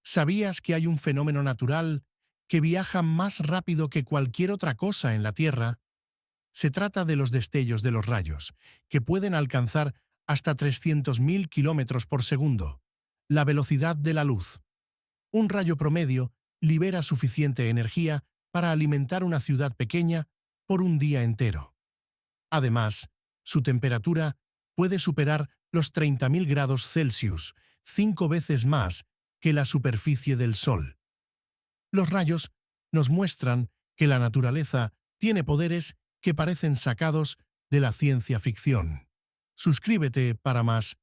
¿Sabías que hay un fenómeno natural que viaja más rápido que cualquier otra cosa en la Tierra? Se trata de los destellos de los rayos, que pueden alcanzar hasta 300.000 kilómetros por segundo, la velocidad de la luz. Un rayo promedio libera suficiente energía para alimentar una ciudad pequeña por un día entero. Además, su temperatura puede superar los 30.000 grados Celsius, 5 veces más que la superficie del Sol. Los rayos nos muestran que la naturaleza tiene poderes que parecen sacados de la ciencia ficción. Suscríbete para más